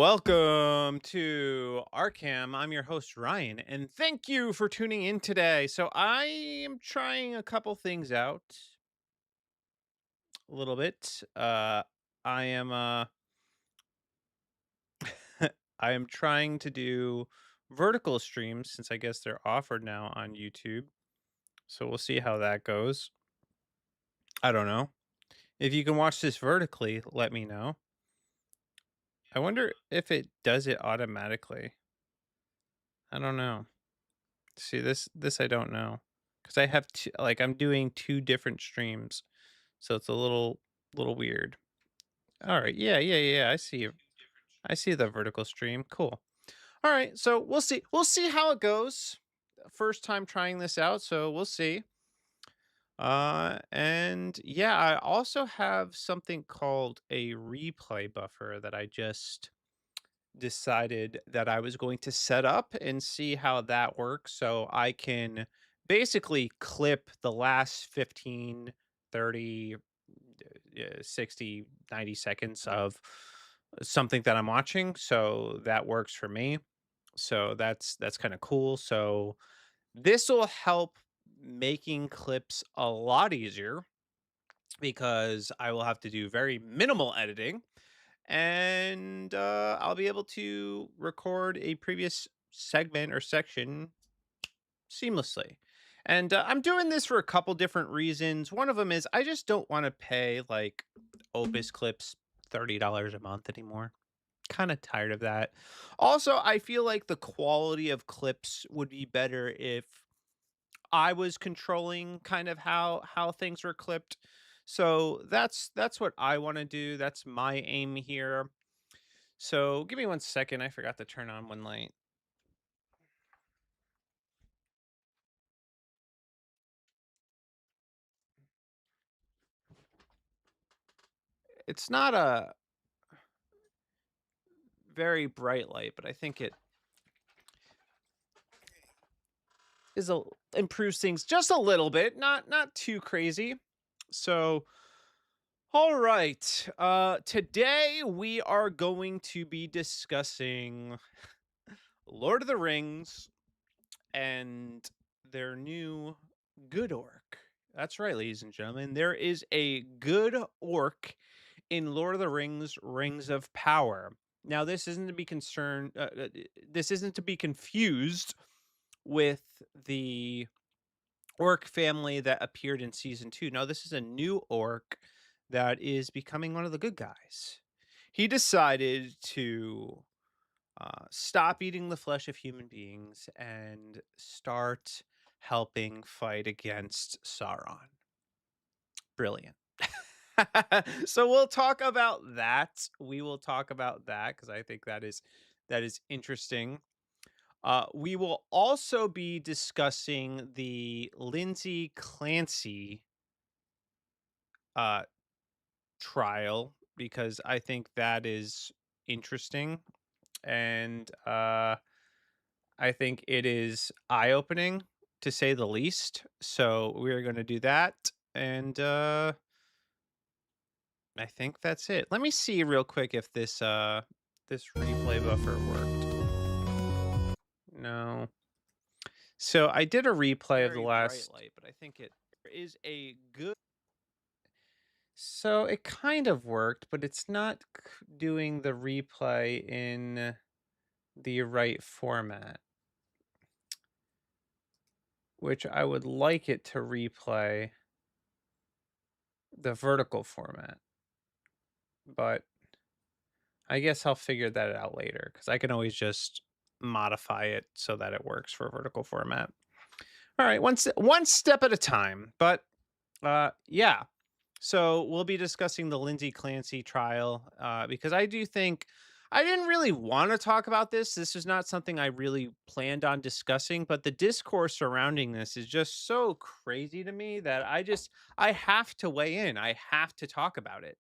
Welcome to RCAM. I'm your host, Ryan, and thank you for tuning in today. So, I am trying a couple things out a little bit. I am I am trying to do vertical streams since I guess they're offered now on YouTube. So, we'll see how that goes. I don't know. If you can watch this vertically, let me know. I wonder if it does it automatically. I don't know. See, this I don't know, because I have I'm doing 2 different streams, so it's a little weird. Alright, yeah, I see the vertical stream, cool. Alright, so we'll see how it goes. First time trying this out, so we'll see. And yeah, I also have something called a replay buffer that I just decided that I was going to set up and see how that works so I can basically clip the last 15, 30, 60, 90 seconds of something that I'm watching. So that works for me. So that's kind of cool. So this will help making clips a lot easier because I will have to do very minimal editing and I'll be able to record a previous segment or section seamlessly. And I'm doing this for a couple different reasons. One of them is I just don't want to pay like Opus Clips $30 a month anymore. Kind of tired of that. Also, I feel like the quality of clips would be better if I was controlling kind of how things were clipped. So that's what I want to do. That's my aim here. So give me one second. I forgot to turn on one light. It's not a very bright light, but I think it is a improves things just a little bit, not too crazy. So all right. Today we are going to be discussing Lord of the Rings and their new good orc. That's right, ladies and gentlemen. There is a good orc in Lord of the Rings: Rings of Power. Now, this isn't to be concerned. This isn't to be confused with the orc family that appeared in season two. No, this is a new orc that is becoming one of the good guys. He decided to stop eating the flesh of human beings and start helping fight against Sauron. Brilliant. So we'll talk about that. We will talk about that because I think that is interesting. We will also be discussing the Lindsay Clancy uh, trial because I think that is interesting and I think it is eye-opening, to say the least. So we're gonna do that, and, I think that's it. Let me see real quick if this replay buffer worked. No. So I did a replay of the Very bright last light, but I think it is a good so it kind of worked, but it's not doing the replay in the right format, which I would like it to replay the vertical format, but I guess I'll figure that out later because I can always just modify it so that it works for vertical format. All right, one step at a time. But yeah, so we'll be discussing the Lindsay Clancy trial because I do think I didn't really want to talk about this. This is not something I really planned on discussing, but the discourse surrounding this is just so crazy to me that I have to weigh in. I have to talk about it.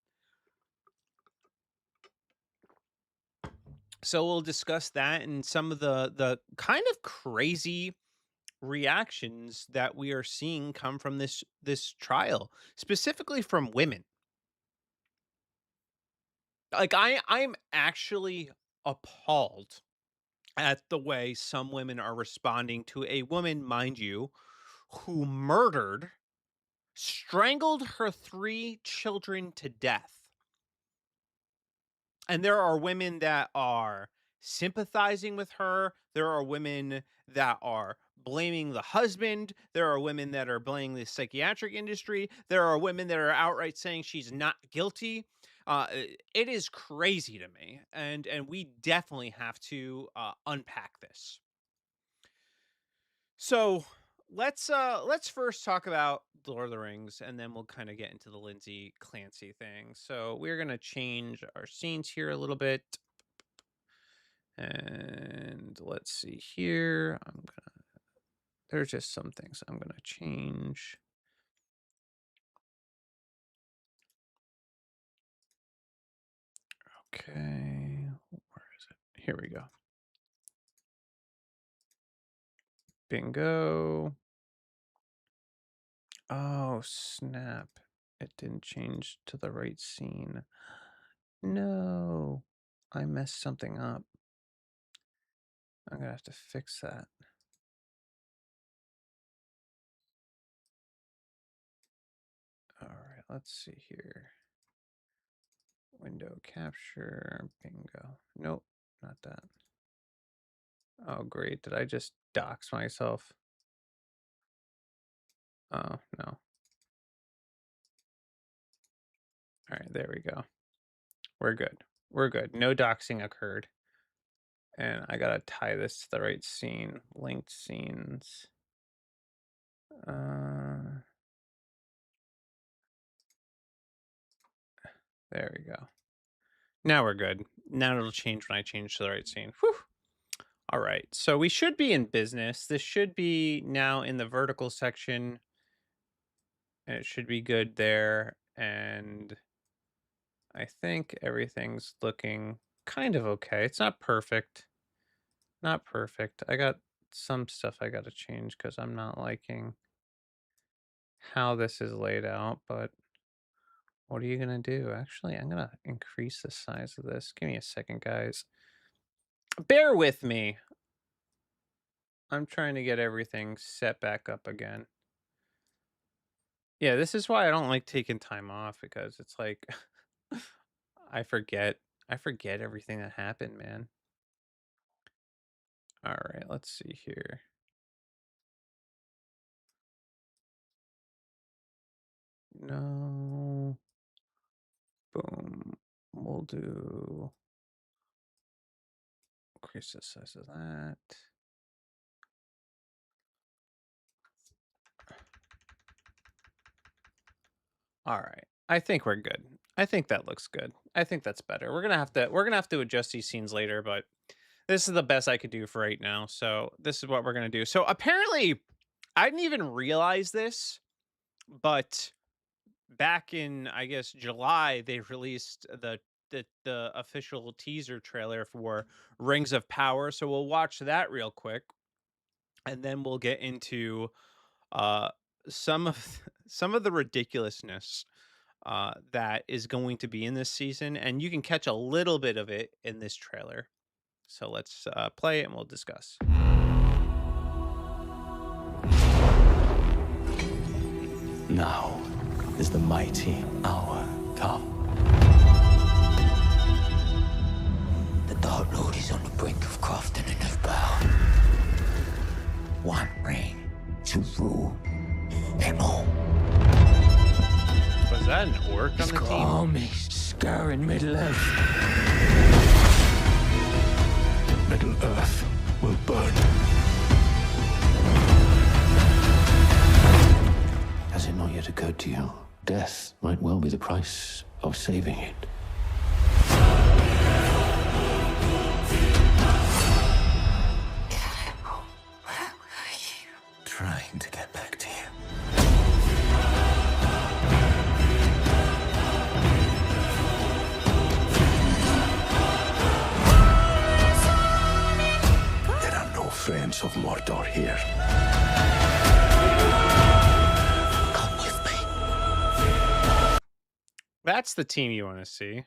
So we'll discuss that and some of the kind of crazy reactions that we are seeing come from this trial, specifically from women. Like I'm actually appalled at the way some women are responding to a woman, mind you, who murdered, strangled her 3 children to death. And there are women that are sympathizing with her. There are women that are blaming the husband. There are women that are blaming the psychiatric industry. There are women that are outright saying she's not guilty. It is crazy to me, and we definitely have to unpack this. So let's first talk about the Lord of the Rings, and then we'll kind of get into the Lindsay Clancy thing. So we're gonna change our scenes here a little bit, and let's see here. There's just some things I'm gonna change. Okay, where is it? Here we go. Bingo. Oh, snap. It didn't change to the right scene. No, I messed something up. I'm gonna have to fix that. All right, let's see here. Window capture, bingo. Nope, not that. Oh, great. Did I just dox myself? Oh, no. All right, there we go. We're good. We're good. No doxing occurred. And I gotta tie this to the right scene. Linked scenes. There we go. Now we're good. Now it'll change when I change to the right scene. Whew. All right. So we should be in business. This should be now in the vertical section. And it should be good there. And I think everything's looking kind of okay. It's not perfect. Not perfect. I got some stuff I got to change because I'm not liking how this is laid out, but what are you going to do? Actually, I'm going to increase the size of this. Give me a second, guys. Bear with me. I'm trying to get everything set back up again. Yeah, this is why I don't like taking time off, because it's like I forget everything that happened, man. All right, let's see here. No. Boom. We'll do increase the size of that. All right. I think we're good. I think that looks good. I think that's better. We're gonna have to adjust these scenes later, but this is the best I could do for right now. So this is what we're gonna do. So apparently, I didn't even realize this, but back in, I guess, July, they released the official teaser trailer for Rings of Power. So we'll watch that real quick, and then we'll get into uh some of some of the ridiculousness that is going to be in this season, and you can catch a little bit of it in this trailer. So let's play it and we'll discuss. Now is the mighty hour come. The Dark Lord is on the brink of crafting a new power. One ring to rule them all. Was that an orc on the team? Armies scouring Middle-earth. Middle-earth will burn. Has it not yet occurred to you? Death might well be the price of saving it. Trying to get back to you. There are no friends of Mordor here. Come with me. That's the team you want to see.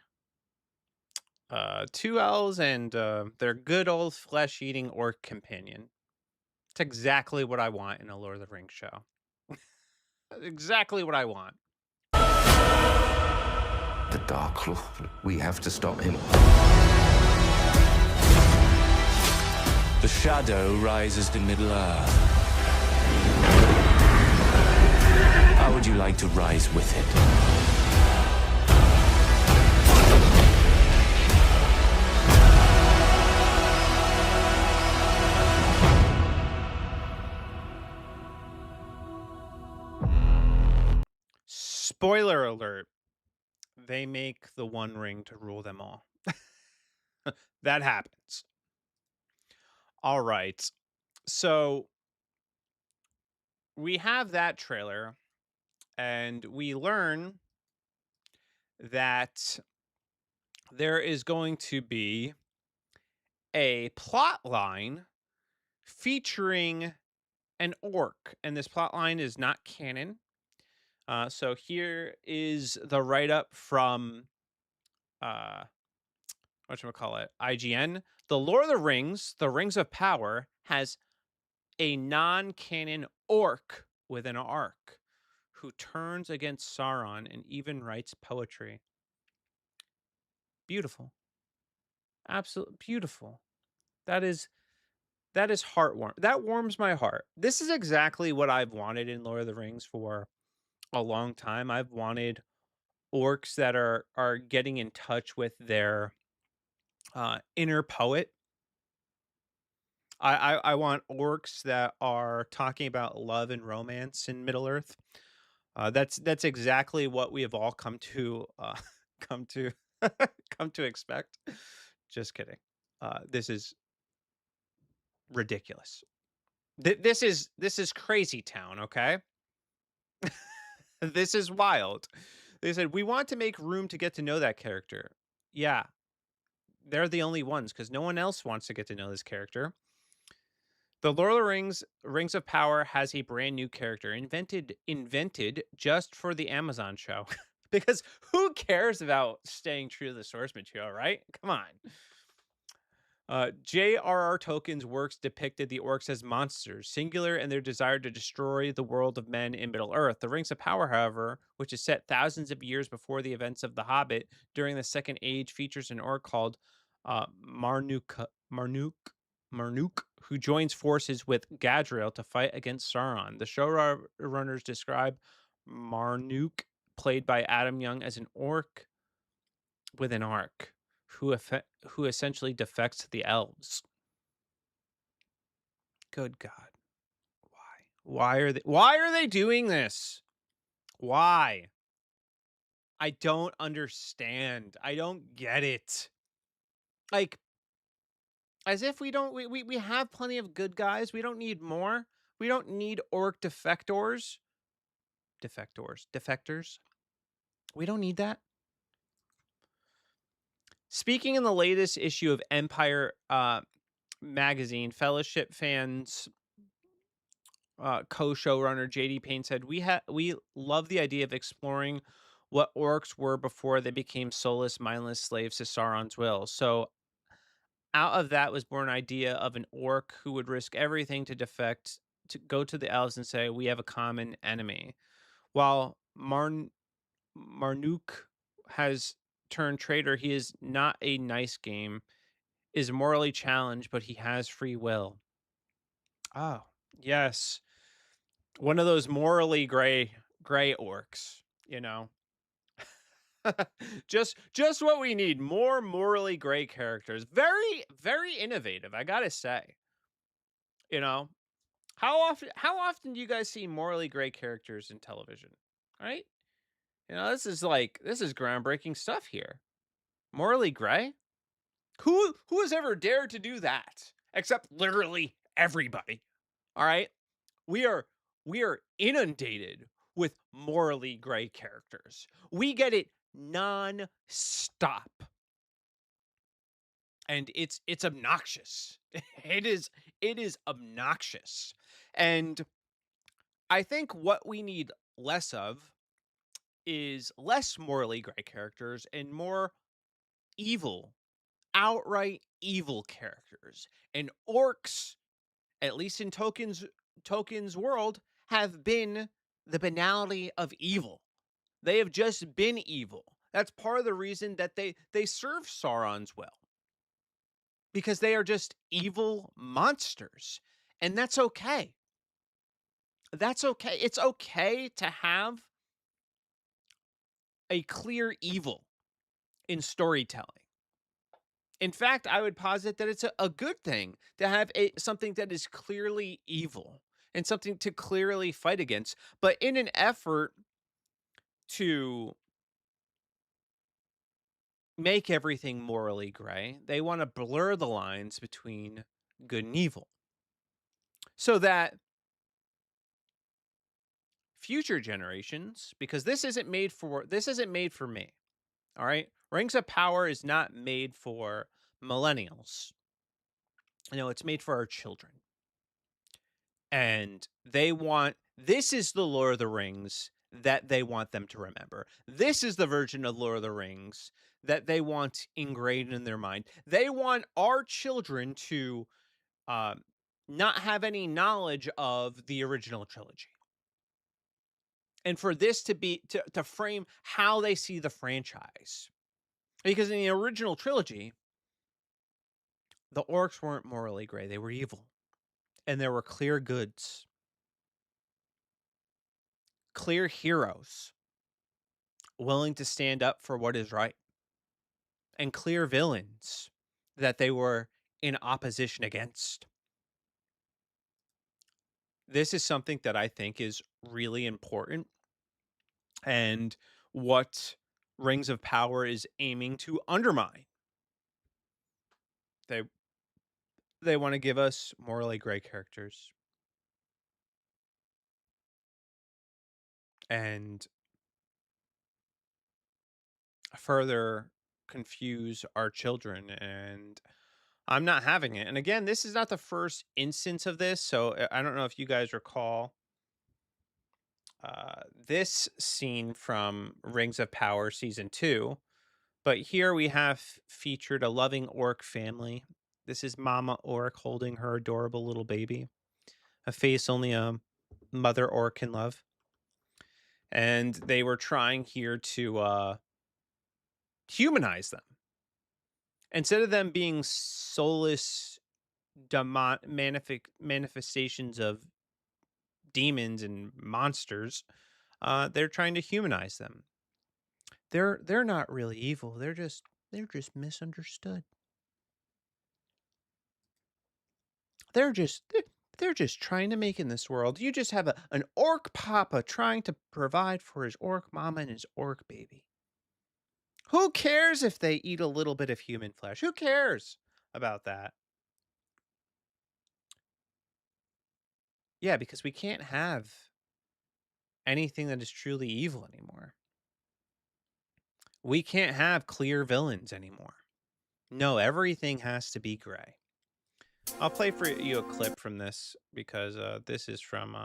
Two elves and their good old flesh-eating orc companion. It's exactly what I want in a Lord of the Rings show. Exactly what I want. The Dark Lord. We have to stop him. The shadow rises to Middle-earth. How would you like to rise with it? Spoiler alert, they make the One Ring to rule them all. That happens. All right. So we have that trailer, and we learn that there is going to be a plot line featuring an orc, and this plot line is not canon. So here is the write up from uh, whatchamacallit, IGN. The Lord of the Rings, The Rings of Power, has a non canon orc with an arc who turns against Sauron and even writes poetry. Beautiful. Absolutely beautiful. That is heartwarm. That warms my heart. This is exactly what I've wanted in Lord of the Rings for a long time. I've wanted orcs that are getting in touch with their inner poet. I want orcs that are talking about love and romance in Middle Earth. That's exactly what we have all come to come to come to expect. Just kidding. This is ridiculous. This is crazy town. Okay, this is wild. They said we want to make room to get to know that character. Yeah, they're the only ones because no one else wants to get to know this character. The Lord of the Rings Rings of Power has a brand new character invented just for the Amazon show. Because who cares about staying true to the source material, right? Come on. J.R.R. Tolkien's works depicted the orcs as monsters, singular in their desire to destroy the world of men in Middle Earth. The Rings of Power, however, which is set thousands of years before the events of The Hobbit during the Second Age, features an orc called Marnuk, who joins forces with Gadriel to fight against Sauron. The showrunners describe Marnuk, played by Adam Young, as an orc with an arc who essentially defects to the elves. Good God. Why? Why are they doing this? Why? I don't understand. I don't get it. Like, as if we don't we have plenty of good guys. We don't need more. We don't need orc defectors. Defectors. We don't need that. Speaking in the latest issue of Empire magazine, Fellowship fans co-showrunner JD Payne said, we love the idea of exploring what orcs were before they became soulless, mindless slaves to Sauron's will. So out of that was born an idea of an orc who would risk everything to defect, to go to the elves and say, we have a common enemy. While Marnuk has turned traitor, he is not a nice game, is morally challenged, but he has free will. Oh, yes. One of those morally gray orcs, you know. Just what we need, more morally gray characters. Very innovative, I got to say. You know, how often do you guys see morally gray characters in television? Right? You know, this is groundbreaking stuff here. Morally gray? Who has ever dared to do that? Except literally everybody. All right? We are we are inundated with morally gray characters. We get it non-stop. And it's obnoxious. It is obnoxious. And I think what we need less of is less morally gray characters and more evil outright evil characters. And orcs, at least in Tolkien's world, have been the banality of evil. They have just been evil. That's part of the reason that they serve Sauron's well, because they are just evil monsters. And that's okay. That's okay. It's okay to have a clear evil in storytelling. In fact, I would posit that it's a good thing to have something that is clearly evil and something to clearly fight against. But in an effort to make everything morally gray, they want to blur the lines between good and evil so that future generations, because this isn't made for me. All right? Rings of Power is not made for millennials. It's made for our children. And this is the Lord of the Rings that they want them to remember. This is the version of Lord of the Rings that they want ingrained in their mind. They want our children to um, not have any knowledge of the original trilogy. And for this to be to frame how they see the franchise. Because in the original trilogy, the orcs weren't morally gray, they were evil. And there were clear goods, clear heroes willing to stand up for what is right, and clear villains that they were in opposition against. This is something that I think is really important, and what Rings of Power is aiming to undermine. They they want to give us morally gray characters and further confuse our children, and I'm not having it. And again, this is not the first instance of this, so I don't know if you guys recall this scene from Rings of Power season 2, but here we have featured a loving orc family. This is Mama Orc holding her adorable little baby, a face only a mother orc can love. And they were trying here to humanize them. Instead of them being soulless manifestations of demons and monsters, they're trying to humanize them. They're not really evil. They're just misunderstood. They're just trying to make in this world. You just have an orc papa trying to provide for his orc mama and his orc baby. Who cares if they eat a little bit of human flesh? Who cares about that? Yeah, because we can't have anything that is truly evil anymore. We can't have clear villains anymore. No, everything has to be gray. I'll play for you a clip from this because this is from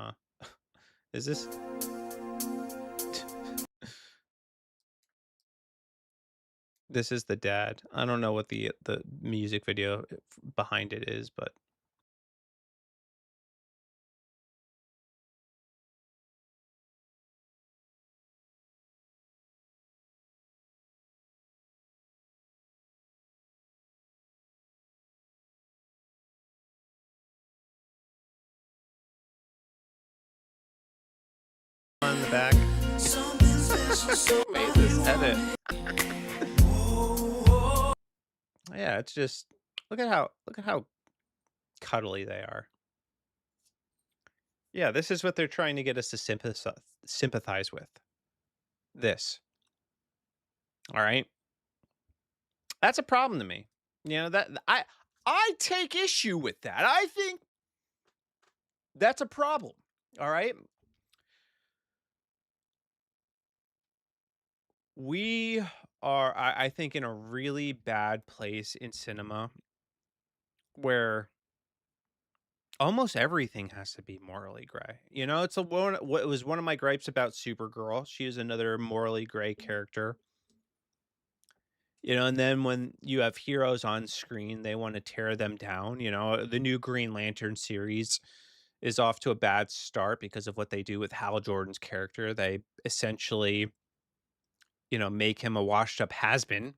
is this this is the dad. I don't know what the music video behind it is, but on the back. Who made this edit? Yeah, it's just look at how cuddly they are. Yeah, this is what they're trying to get us to sympathize with. This. All right. That's a problem to me. That I take issue with that. I think that's a problem. All right. We are, I think, in a really bad place in cinema where almost everything has to be morally gray. It's what was one of my gripes about Supergirl. She is another morally gray character. And then when you have heroes on screen, they want to tear them down. The new Green Lantern series is off to a bad start because of what they do with Hal Jordan's character. They essentially, make him a washed up has been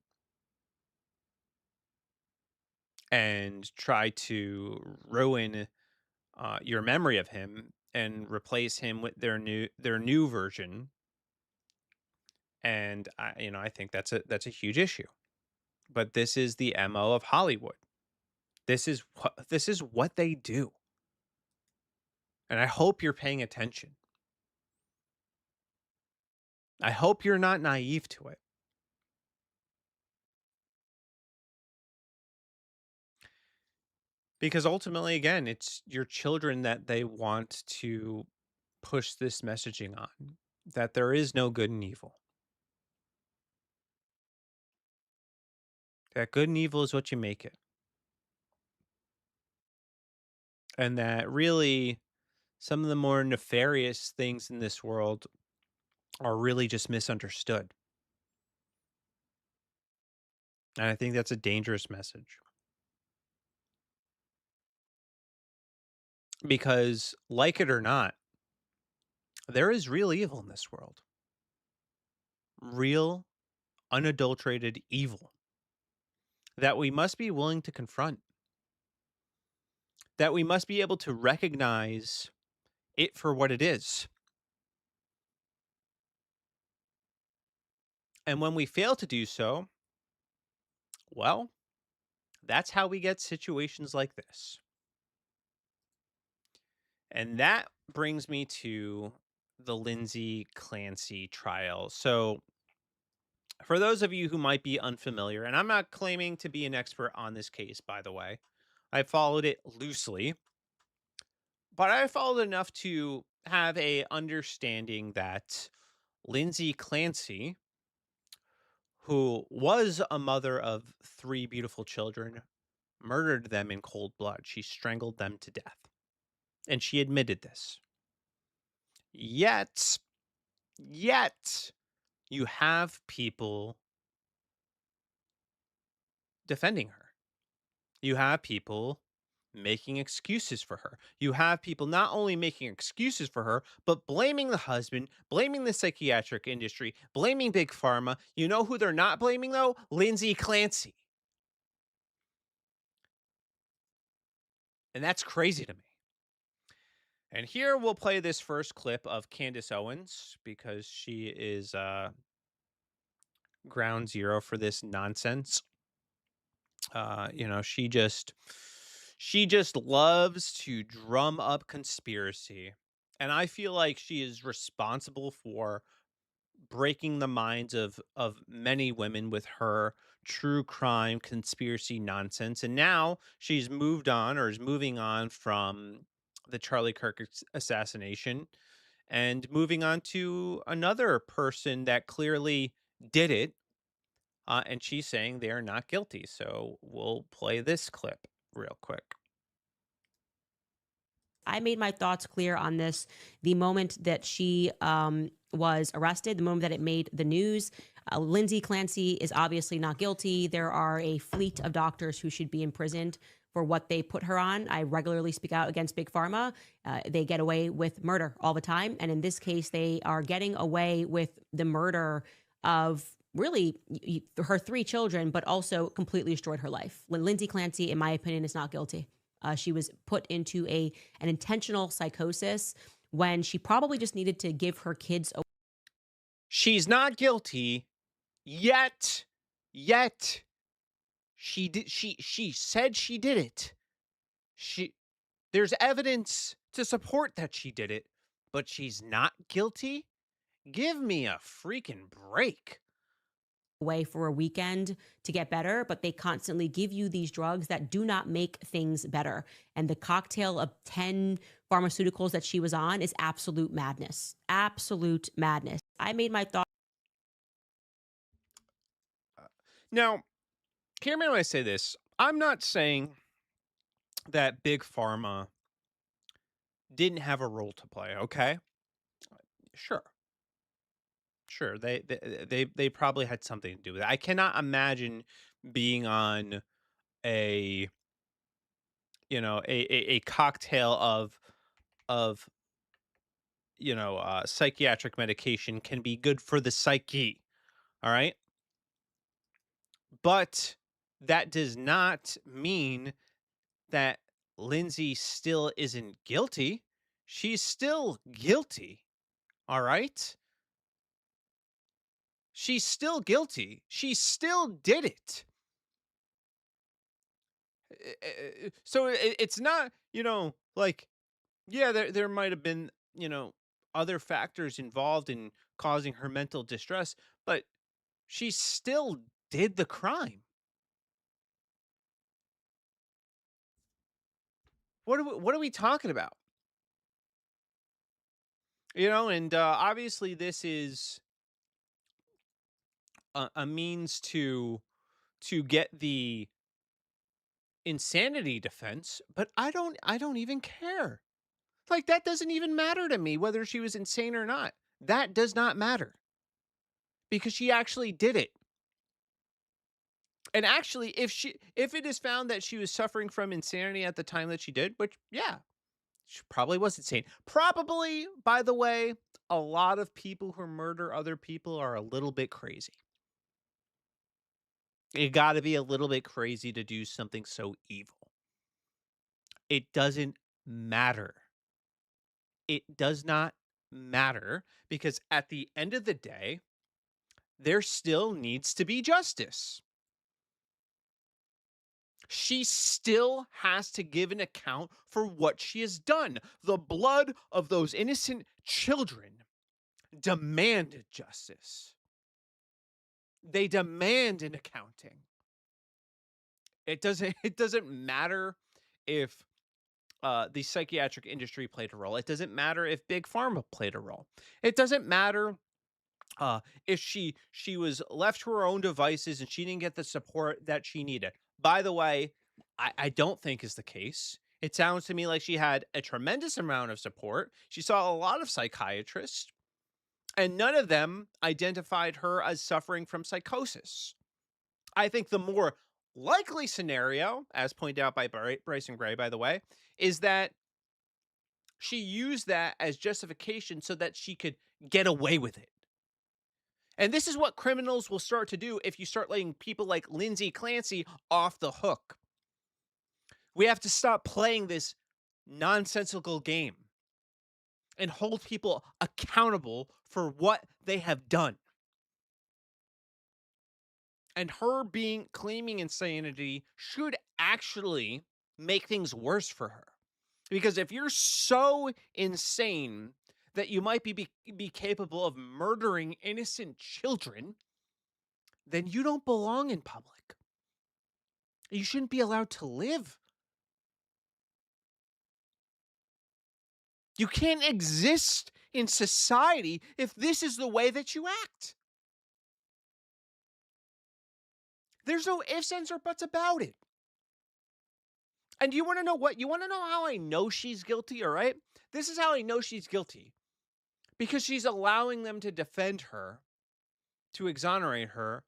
and try to ruin your memory of him and replace him with their new version. And I think that's a huge issue. But this is the MO of Hollywood. This is what they do. And I hope you're paying attention. I hope you're not naive to it. Because ultimately, again, it's your children that they want to push this messaging on, that there is no good and evil. That good and evil is what you make it. And that really some of the more nefarious things in this world are really just misunderstood. And I think that's a dangerous message because, like it or not, there is real evil in this world. Real, unadulterated evil that we must be willing to confront, that we must be able to recognize it for what it is. And when we fail to do so, well, that's how we get situations like this. And that brings me to the Lindsay Clancy trial. So, for those of you who might be unfamiliar, and I'm not claiming to be an expert on this case, by the way, I followed it loosely, but I followed enough to have a understanding that Lindsay Clancy, who was a mother of three beautiful children, murdered them in cold blood. She strangled them to death, and she admitted this. Yet, yet, you have people defending her. You have people making excuses for her. You have people not only making excuses for her, but blaming the husband, blaming the psychiatric industry, blaming Big Pharma. You know who they're not blaming, though? Lindsay Clancy. And that's crazy to me. And here we'll play this first clip of Candace Owens because she is ground zero for this nonsense. She just loves to drum up conspiracy. And I feel like she is responsible for breaking the minds of many women with her true crime conspiracy nonsense. And now she's moved on or is moving on from the Charlie Kirk assassination and moving on to another person that clearly did it. And she's saying they are not guilty. So we'll play this clip real quick. I made my thoughts clear on this the moment that she was arrested, the moment that it made the news. Lindsay Clancy is obviously not guilty. There are a fleet of doctors who should be imprisoned for what they put her on. I regularly speak out against Big Pharma. They get away with murder all the time. And in this case, they are getting away with the murder of really her three children, but also completely destroyed her life. When Lindsay Clancy, in my opinion, is not guilty. She was put into an intentional psychosis when she probably just needed to give her kids a She's not guilty yet she said she did it. She There's evidence to support that she did it, but she's not guilty? Give me a freaking break. way for a weekend to get better, but they constantly give you these drugs that do not make things better. And the cocktail of 10 pharmaceuticals that she was on is absolute madness. Absolute madness. I made my thoughts. Now, hear me when I say this. I'm not saying that Big Pharma didn't have a role to play, okay? Sure. Sure, they probably had something to do with it. I cannot imagine being on a, a cocktail of, psychiatric medication can be good for the psyche, all right? But that does not mean that Lindsay still isn't guilty. She's still guilty, all right? She's still guilty. She still did it. So it's not, like, yeah, there might have been, other factors involved in causing her mental distress, but she still did the crime. What are we talking about? And obviously this is a means to get the insanity defense, but I don't even care. Like, that doesn't even matter to me whether she was insane or not. That does not matter because she actually did it. And actually, if it is found that she was suffering from insanity at the time that she did, which, yeah, she probably was insane. Probably, by the way, a lot of people who murder other people are a little bit crazy. You got to be a little bit crazy to do something so evil. It doesn't matter. It does not matter because at the end of the day, there still needs to be justice. She still has to give an account for what she has done. The blood of those innocent children demanded justice. They demand an accounting. It doesn't matter if the psychiatric industry played a role. It doesn't matter if big pharma played a role. It doesn't matter if she was left to her own devices and she didn't get the support that she needed. By the way, I don't think is the case. It sounds to me like she had a tremendous amount of support. She saw a lot of psychiatrists, and none of them identified her as suffering from psychosis. I think the more likely scenario, as pointed out by Bryson Gray, by the way, is that she used that as justification so that she could get away with it. And this is what criminals will start to do if you start letting people like Lindsay Clancy off the hook. We have to stop playing this nonsensical game and hold people accountable for what they have done. And her being claiming insanity should actually make things worse for her. Because if you're so insane that you might be capable of murdering innocent children, then you don't belong in public. You shouldn't be allowed to live. You can't exist in society if this is the way that you act. There's no ifs, ands, or buts about it. And you want to know what? You want to know how I know she's guilty, all right? This is how I know she's guilty. Because she's allowing them to defend her, to exonerate her,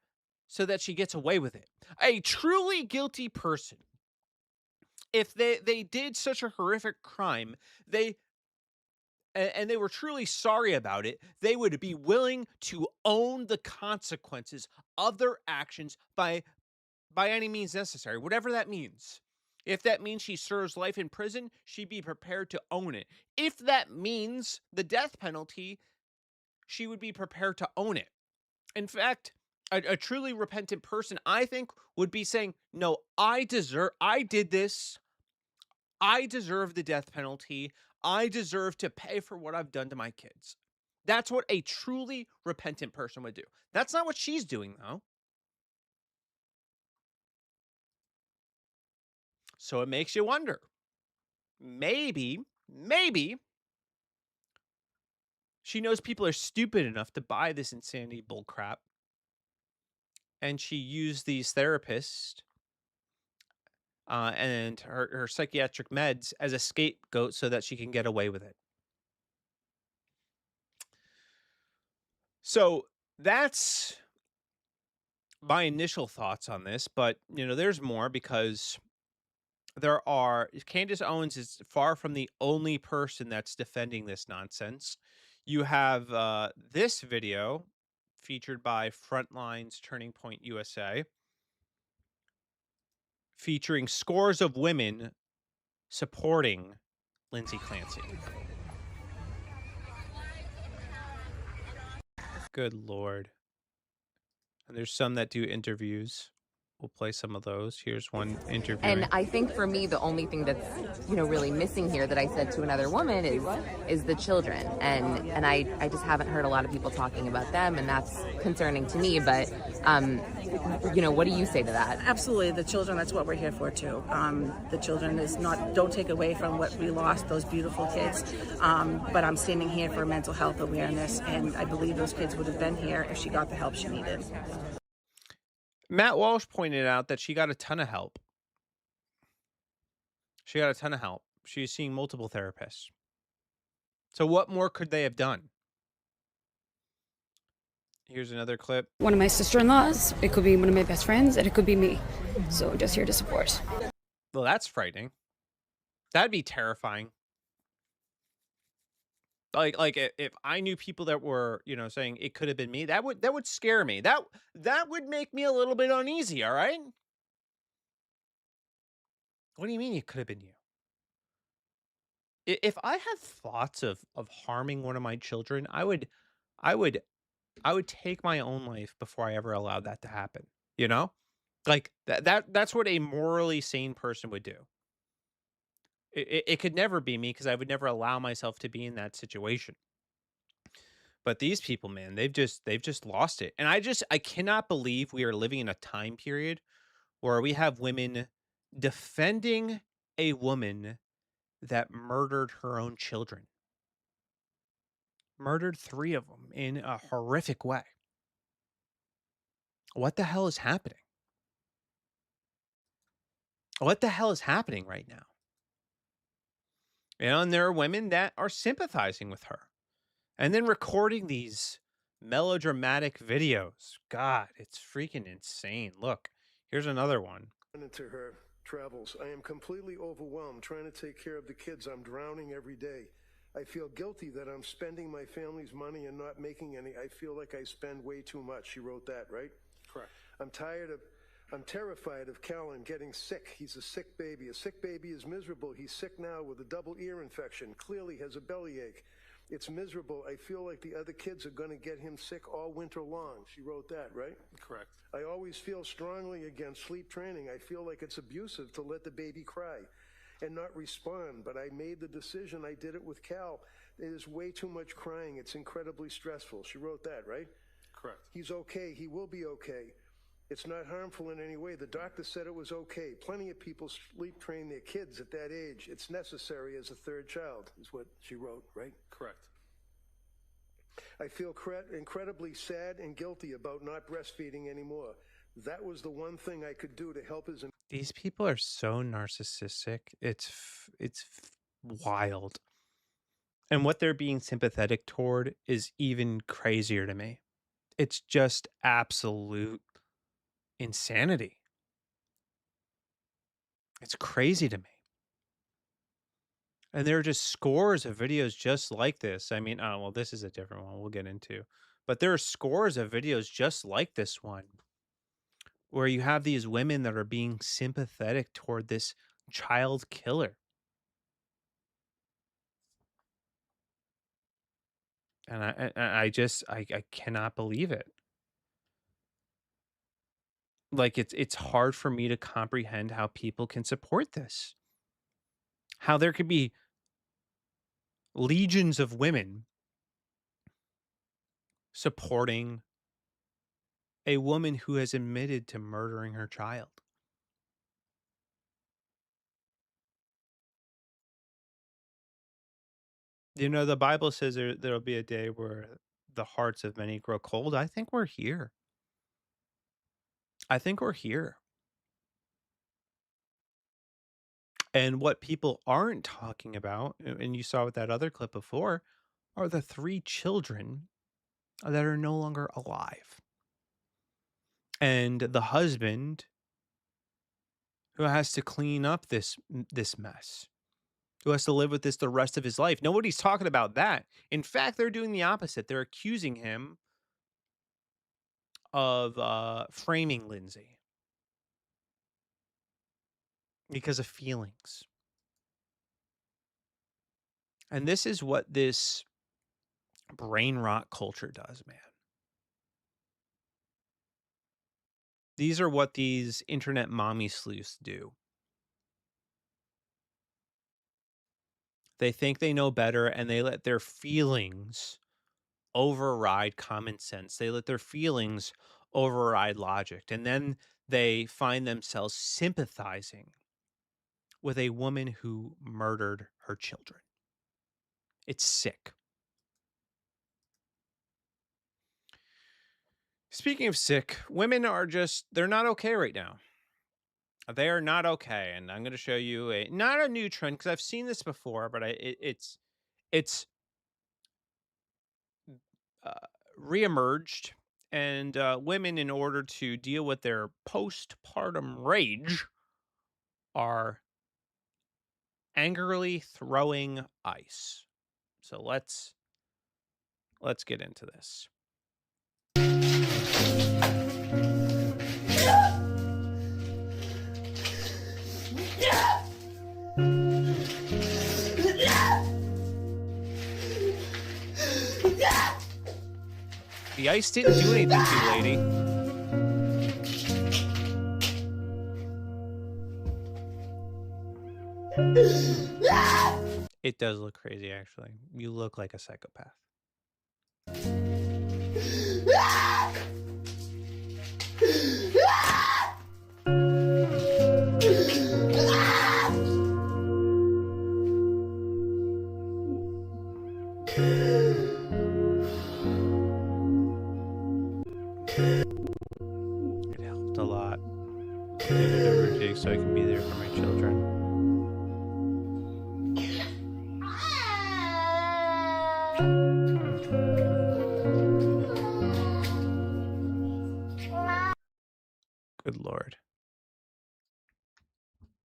so that she gets away with it. A truly guilty person, if they did such a horrific crime, and they were truly sorry about it, they would be willing to own the consequences of their actions by any means necessary, whatever that means. If that means she serves life in prison, she'd be prepared to own it. If that means the death penalty, she would be prepared to own it. In fact, a truly repentant person, I think, would be saying, no, I did this. I deserve the death penalty. I deserve to pay for what I've done to my kids. That's what a truly repentant person would do. That's not what she's doing, though. So it makes you wonder. Maybe she knows people are stupid enough to buy this insanity bullcrap, and she used these therapists and her psychiatric meds as a scapegoat so that she can get away with it. So That's my initial thoughts on this, but there's more because there are Candace Owens is far from the only person that's defending this nonsense. You have this video featured by Frontlines Turning Point USA featuring scores of women supporting Lindsay Clancy. Good Lord. And there's some that do interviews. We'll play some of those. Here's one And interviewing. I think for me, the only thing that's really missing here that I said to another woman is the children, and I just haven't heard a lot of people talking about them, and that's concerning to me. But what do you say to that? Absolutely, the children. That's what we're here for too. The children is not. Don't take away from what we lost. Those beautiful kids. But I'm standing here for mental health awareness, and I believe those kids would have been here if she got the help she needed. Matt Walsh pointed out that she got a ton of help. She got a ton of help. She's seeing multiple therapists. So what more could they have done? Here's another clip. One of my sister-in-laws, it could be one of my best friends, and it could be me. So just here to support. Well, that's frightening. That'd be terrifying. Like if I knew people that were, saying it could have been me, that would scare me. That would make me a little bit uneasy, all right? What do you mean it could have been you? If I had thoughts of harming one of my children, I would take my own life before I ever allowed that to happen, you know? Like that's what a morally sane person would do. It could never be me because I would never allow myself to be in that situation. But these people, man, they've just lost it. And I cannot believe we are living in a time period where we have women defending a woman that murdered her own children. Murdered 3 of them in a horrific way. What the hell is happening? What the hell is happening right now? And there are women that are sympathizing with her and then recording these melodramatic videos. God, it's freaking insane. Look, here's another one. Into her travels. I am completely overwhelmed trying to take care of the kids. I'm drowning every day. I feel guilty that I'm spending my family's money and not making any. I feel like I spend way too much. She wrote that, right? Correct. I'm terrified of Callan getting sick. He's a sick baby. A sick baby is miserable. He's sick now with a double ear infection. Clearly has a bellyache. It's miserable. I feel like the other kids are going to get him sick all winter long. She wrote that, right? Correct. I always feel strongly against sleep training. I feel like it's abusive to let the baby cry and not respond. But I made the decision. I did it with Cal. It is way too much crying. It's incredibly stressful. She wrote that, right? Correct. He's okay. He will be okay. It's not harmful in any way. The doctor said it was okay. Plenty of people sleep train their kids at that age. It's necessary as a third child, is what she wrote, right? Correct. I feel incredibly sad and guilty about not breastfeeding anymore. That was the one thing I could do to help his. These people are so narcissistic. It's wild. And what they're being sympathetic toward is even crazier to me. It's just absolute insanity. It's crazy to me. And there are just scores of videos just like this. I mean, oh, well, this is a different one we'll get into. But there are scores of videos just like this one where you have these women that are being sympathetic toward this child killer. And I cannot believe it. Like it's hard for me to comprehend how people can support this. How there could be legions of women supporting a woman who has admitted to murdering her child. The Bible says there'll be a day where the hearts of many grow cold. I think we're here. I think we're here. And what people aren't talking about, and you saw with that other clip before, are the 3 children that are no longer alive. And the husband who has to clean up this mess, who has to live with this the rest of his life. Nobody's talking about that. In fact, they're doing the opposite. They're accusing him of framing Lindsay because of feelings. And this is what this brain rot culture does, man. These are what these internet mommy sleuths do. They think they know better and they let their feelings override common sense. They let their feelings override logic. And then they find themselves sympathizing with a woman who murdered her children. It's sick. Speaking of sick, women are just, they're not okay right now. They are not okay. And I'm going to show you not a new trend because I've seen this before, but it's uh, reemerged. And women, in order to deal with their postpartum rage, are angrily throwing ice. So let's get into this. The ice didn't do anything to you, lady. It does look crazy, actually. You look like a psychopath. It helped a lot. I did whatever it takes so I can be there for my children. Good Lord.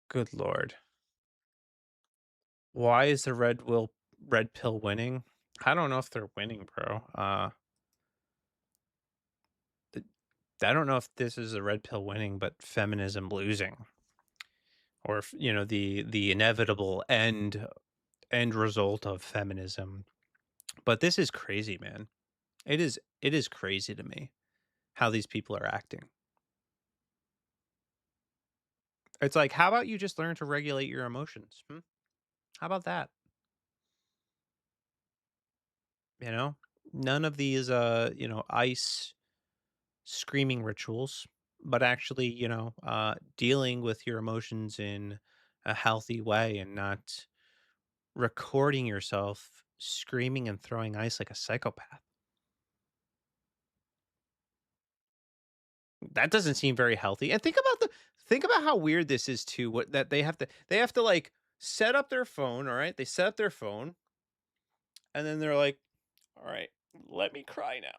Good Lord. Why is the red pill winning? I don't know if they're winning, bro. I don't know if this is the red pill winning, but feminism losing, or if, the inevitable end result of feminism. But this is crazy, man. It is crazy to me how these people are acting. It's like, how about you just learn to regulate your emotions? How about that? None of these ice screaming rituals, but actually, dealing with your emotions in a healthy way and not recording yourself screaming and throwing ice like a psychopath. That doesn't seem very healthy. And think about how weird this is too. What that they have to like set up their phone, all right? They set up their phone and then they're like, "All right, let me cry now."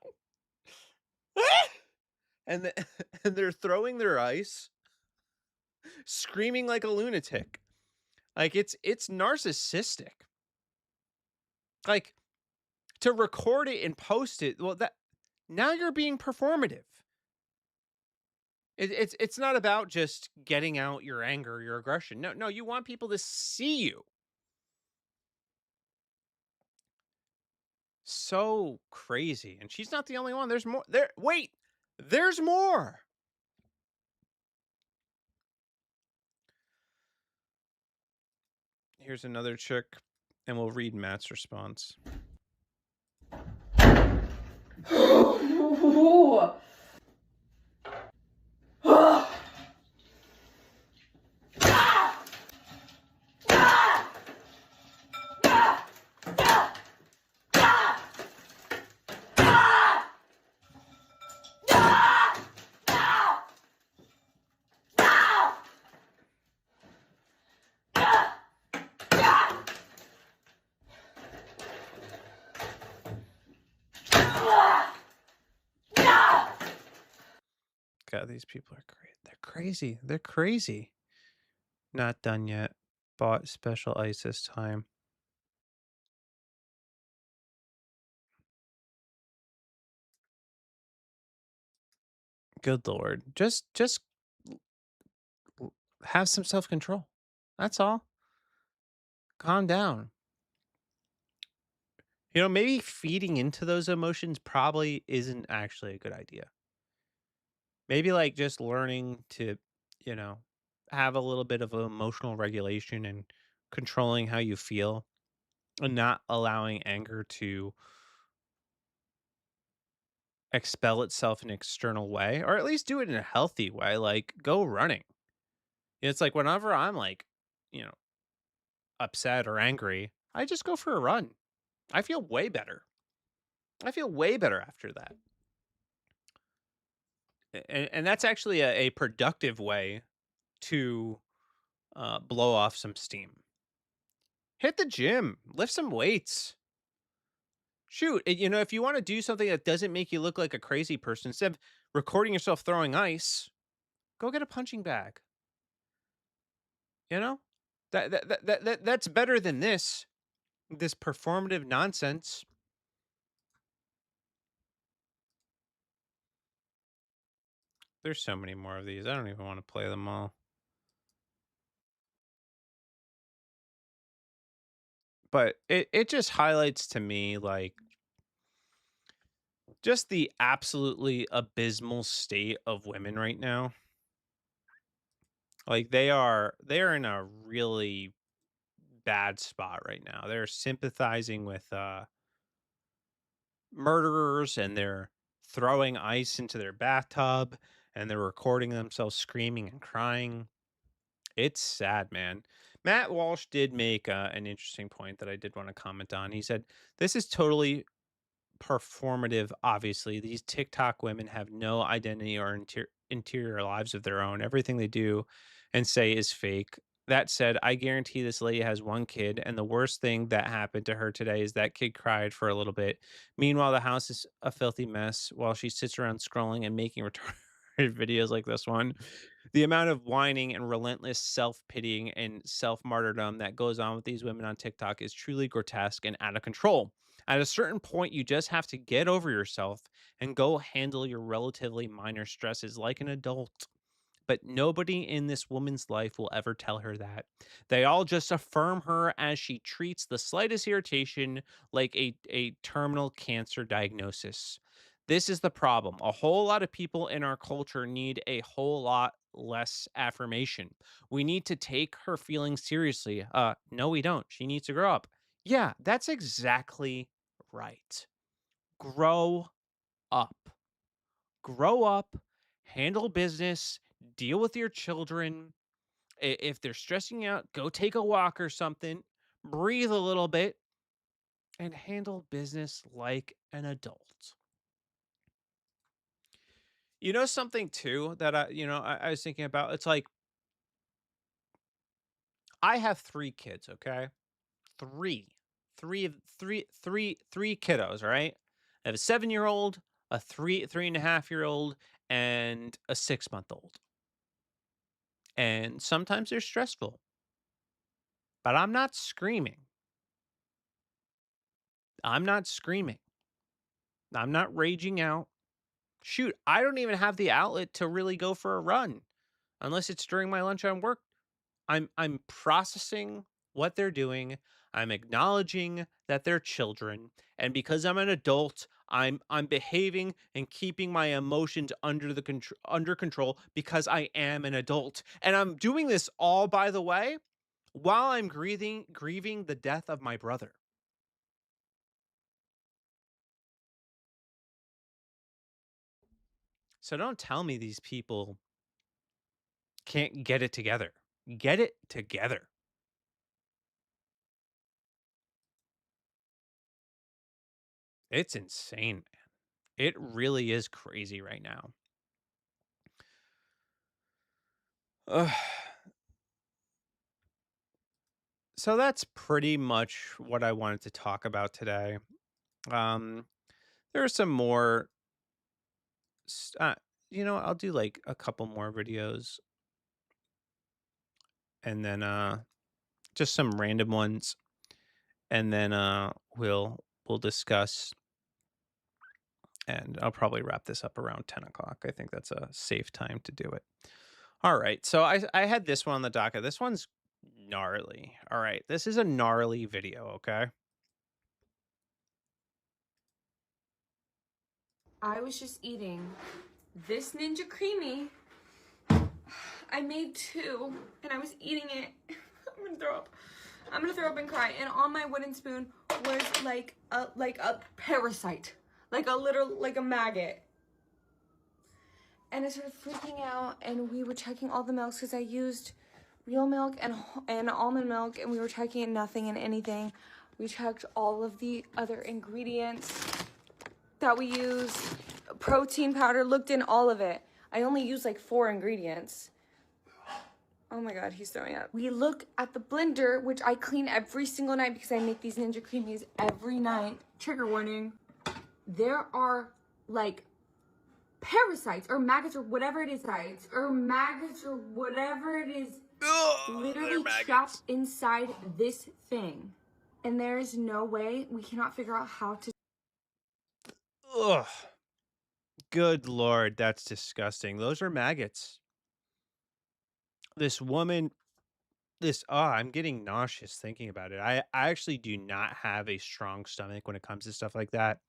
And and they're throwing their ice, screaming like a lunatic. Like it's narcissistic. Like, to record it and post it, well, that now you're being performative. It's not about just getting out your anger, your aggression. No, you want people to see you. So crazy. And she's not the only one. There's more. Wait, there's more. Here's another chick, and we'll read Matt's response. God, these people are great. They're crazy. They're crazy. Not done yet. Bought special ice this time. Good lord. Just have some self-control. That's all. Calm down. Maybe feeding into those emotions probably isn't actually a good idea. Maybe like just learning to, you know, have a little bit of emotional regulation and controlling how you feel and not allowing anger to expel itself in an external way, or at least do it in a healthy way, like go running. It's like whenever I'm like, you know, upset or angry, I just go for a run. I feel way better. I feel way better after that. And that's actually a productive way to blow off some steam. Hit the gym, lift some weights. Shoot, if you want to do something that doesn't make you look like a crazy person, instead of recording yourself throwing ice, go get a punching bag. You know, that's better than this performative nonsense. There's so many more of these. I don't even want to play them all. But it just highlights to me like just the absolutely abysmal state of women right now. Like they are in a really bad spot right now. They're sympathizing with murderers, and they're throwing ice into their bathtub, and they're recording themselves screaming and crying. It's sad, man. Matt Walsh did make an interesting point that I did want to comment on. He said, "This is totally performative. Obviously, these TikTok women have no identity or interior lives of their own. Everything they do and say is fake. That said, I guarantee this lady has one kid, and the worst thing that happened to her today is that kid cried for a little bit. Meanwhile, the house is a filthy mess while she sits around scrolling and making retarded videos like this one. The amount of whining and relentless self-pitying and self-martyrdom that goes on with these women on TikTok is truly grotesque and out of control. At a certain point, you just have to get over yourself and go handle your relatively minor stresses like an adult. But nobody in this woman's life will ever tell her that. They all just affirm her as she treats the slightest irritation like a terminal cancer diagnosis. This is the problem. A whole lot of people in our culture need a whole lot less affirmation. We need to take her feelings seriously. No, we don't. She needs to grow up. Yeah, that's exactly right. Grow up. Grow up, handle business, deal with your children. If they're stressing you out, go take a walk or something, breathe a little bit, and handle business like an adult. Something too that I was thinking about. It's like I have 3 kids, okay? Three, three kiddos, right? I have a 7-year old, a 3.5 year old, and a 6 month old. And sometimes they're stressful, but I'm not screaming. I'm not screaming. I'm not raging out. Shoot, I don't even have the outlet to really go for a run unless it's during my lunch on work. I'm processing what they're doing. I'm acknowledging that they're children, and because I'm an adult, I'm behaving and keeping my emotions under control because I am an adult. And I'm doing this all, by the way, while I'm grieving the death of my brother. So don't tell me these people can't get it together. Get it together. It's insane, man. It really is crazy right now. Ugh. So that's pretty much what I wanted to talk about today. Um, there are some more, s- uh, I'll do like a couple more videos and then just some random ones, and then we'll discuss, and I'll probably wrap this up around 10 o'clock. I think that's a safe time to do it. All right. So I had this one on the docket. This one's gnarly. All right. This is a gnarly video, okay? I was just eating this Ninja Creamy. I made two, and I was eating it. I'm gonna throw up. I'm gonna throw up and cry. And on my wooden spoon was like a parasite, like a maggot. And I started freaking out, and we were checking all the milks because I used real milk and almond milk, and we were checking nothing and anything. We checked all of the other ingredients that we use, protein powder, looked in all of it. I only used like 4 ingredients. Oh my God, he's throwing up. We look at the blender, which I clean every single night because I make these Ninja Creamies every night. Trigger warning. There are like parasites or maggots or whatever it is, literally trapped inside this thing. And there is no way, we cannot figure out how to. Ugh. Good Lord, that's disgusting. Those are maggots. This woman, I'm getting nauseous thinking about it. I actually do not have a strong stomach when it comes to stuff like that.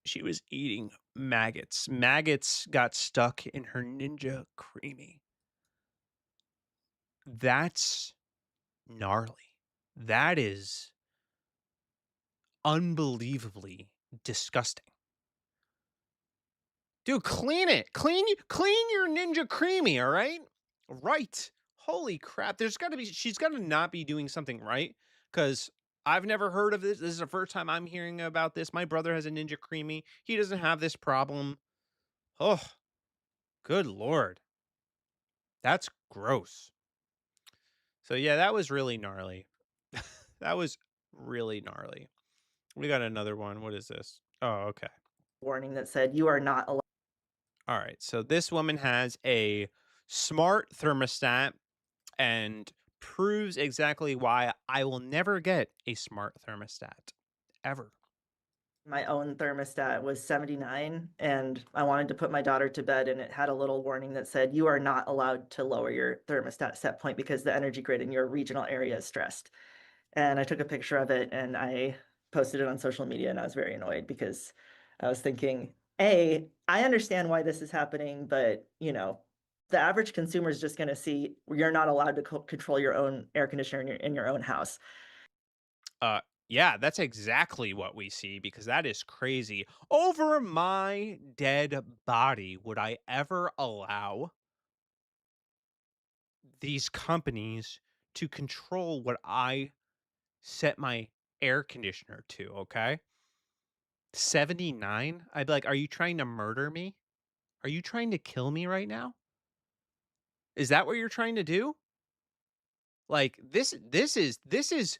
She was eating maggots. Maggots got stuck in her Ninja Creamy. That's gnarly. That is unbelievably disgusting. Dude, clean it. Clean your Ninja Creamy, all right? Right. Holy crap. She's got to not be doing something right, cuz I've never heard of this. This is the first time I'm hearing about this. My brother has a Ninja Creamy. He doesn't have this problem. Oh, good Lord. That's gross. So yeah, that was really gnarly. That was really gnarly. We got another one. What is this? Oh, okay. Warning that said you are not allowed. All right. So this woman has a smart thermostat and proves exactly why I will never get a smart thermostat ever. My own thermostat was 79, and I wanted to put my daughter to bed, and it had a little warning that said you are not allowed to lower your thermostat set point because the energy grid in your regional area is stressed. And I took a picture of it and I posted it on social media, and I was very annoyed because I was thinking, I understand why this is happening, but the average consumer is just going to see you're not allowed to control your own air conditioner in your own house. Yeah, that's exactly what we see, because that is crazy. Over my dead body, would I ever allow these companies to control what I set my air conditioner to, okay? 79? I'd be like, "Are you trying to murder me? Are you trying to kill me right now? Is that what you're trying to do?" Like, this is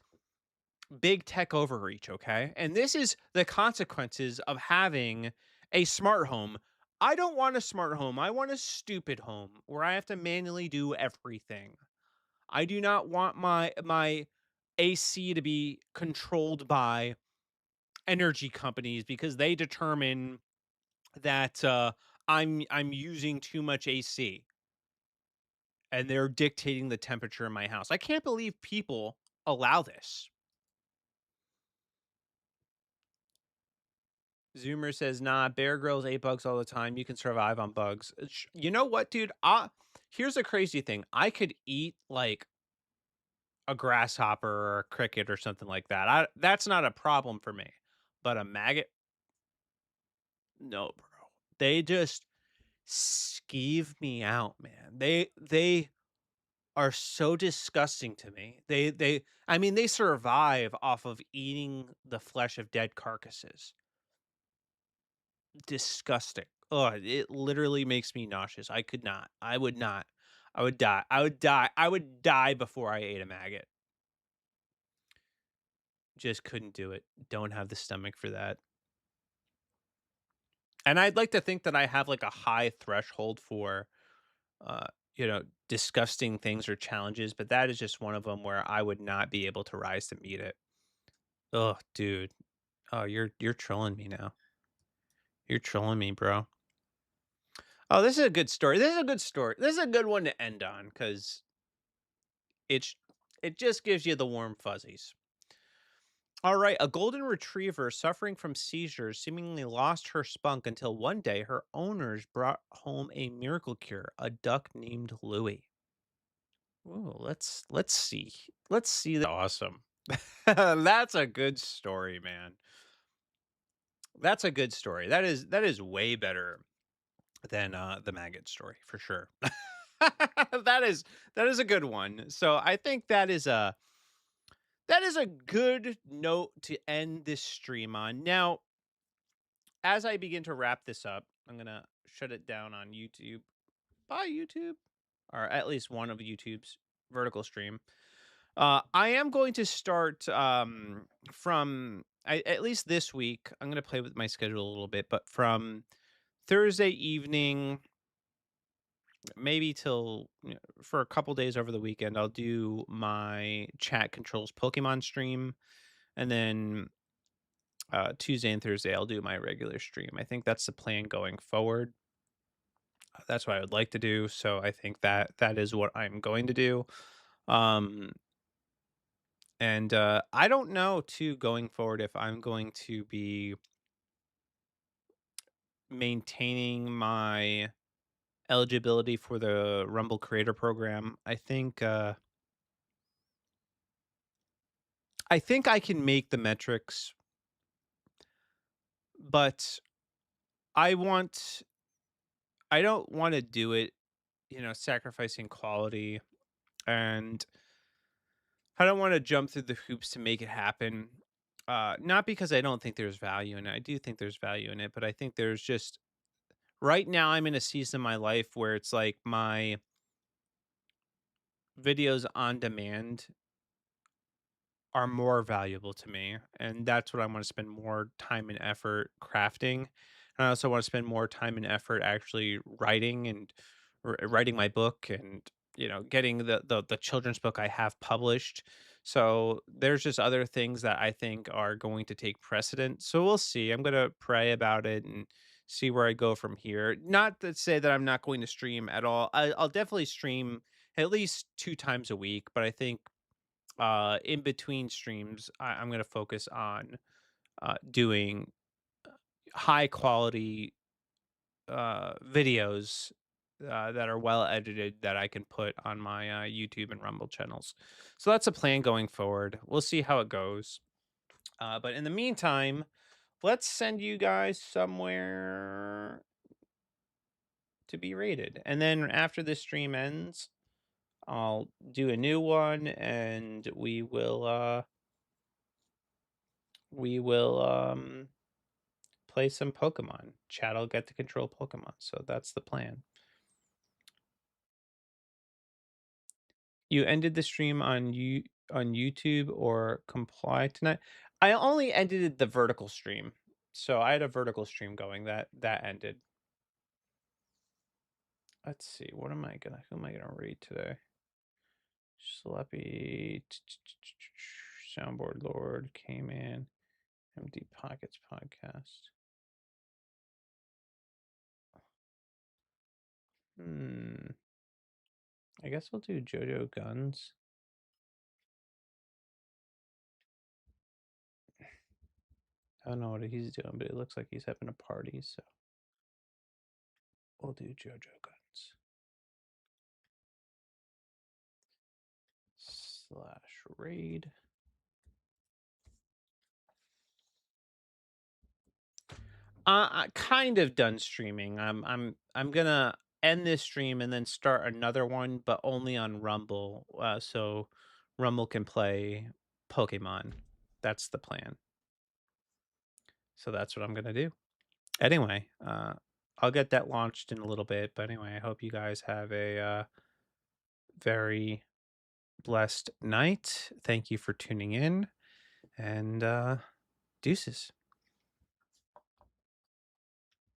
big tech overreach, okay? And this is the consequences of having a smart home. I don't want a smart home. I want a stupid home where I have to manually do everything. I do not want my AC to be controlled by energy companies because they determine that I'm using too much AC and they're dictating the temperature in my house. I can't believe people allow this. Zoomer says, "Nah, Bear Grylls ate bugs all the time. You can survive on bugs." You know what, dude? Here's a crazy thing. I could eat like a grasshopper or a cricket or something like that. That's not a problem for me. But a maggot, no, bro. They just skeeve me out, man. They are so disgusting to me. I mean, they survive off of eating the flesh of dead carcasses. Disgusting. Oh, it literally makes me nauseous. I could not. I would not. I would die. I would die. I would die before I ate a maggot. Just couldn't do it. Don't have the stomach for that. And I'd like to think that I have like a high threshold for, uh, disgusting things or challenges, but that is just one of them where I would not be able to rise to meet it. Oh, dude. Oh, you're trolling me now. You're trolling me, bro. Oh, this is a good story. This is a good story. This is a good one to end on because it's it just gives you the warm fuzzies. All right, a golden retriever suffering from seizures seemingly lost her spunk until one day her owners brought home a miracle cure, a duck named Louie. Ooh, let's see. Let's see. Awesome. That's a good story, man. That's a good story. That is way better than the maggot story for sure. that is that is a good one. So I think that is a good note to end this stream on. Now, as I begin to wrap this up, I'm gonna shut it down on YouTube. Bye, YouTube, or at least one of YouTube's vertical stream. I am going to start at least this week. I'm going to play with my schedule a little bit, but from Thursday evening, maybe till for a couple days over the weekend, I'll do my chat controls Pokemon stream, and then Tuesday and Thursday I'll do my regular stream. I think that's the plan going forward. That's what I would like to do. So I think that that is what I'm going to do. Um, And, I don't know too going forward if I'm going to be maintaining my eligibility for the Rumble Creator Program. I think I can make the metrics, but I want I don't wanna do it, sacrificing quality, and I don't wanna jump through the hoops to make it happen. Not because I don't think there's value in it. I do think there's value in it, but I think there's just right now I'm in a season of my life where it's like my videos on demand are more valuable to me, and that's what I want to spend more time and effort crafting. And I also want to spend more time and effort actually writing and writing my book, and getting the children's book I have published. So there's just other things that I think are going to take precedent. So we'll see. I'm going to pray about it and see where I go from here. Not to say that I'm not going to stream at all. I'll definitely stream at least 2 times a week, but I think in between streams I'm going to focus on doing high quality videos that are well edited that I can put on my YouTube and Rumble channels. So that's a plan going forward. We'll see how it goes. But in the meantime, let's send you guys somewhere to be rated. And then after this stream ends, I'll do a new one, and we will play some Pokemon. Chad will get to control Pokemon. So that's the plan. You ended the stream on YouTube or comply tonight? I only ended the vertical stream. So I had a vertical stream going that ended. Let's see. Who am I gonna read today? Schleppy Soundboard Lord came in. Empty Pockets podcast. I guess we'll do Jojo Guns. I don't know what he's doing, but it looks like he's having a party, so we'll do Jojo Guns. /raid. I kind of done streaming. I'm gonna end this stream and then start another one, but only on Rumble, so Rumble can play Pokemon. That's the plan. So that's what I'm gonna do. Anyway, I'll get that launched in a little bit. But anyway, I hope you guys have a very blessed night. Thank you for tuning in, and deuces.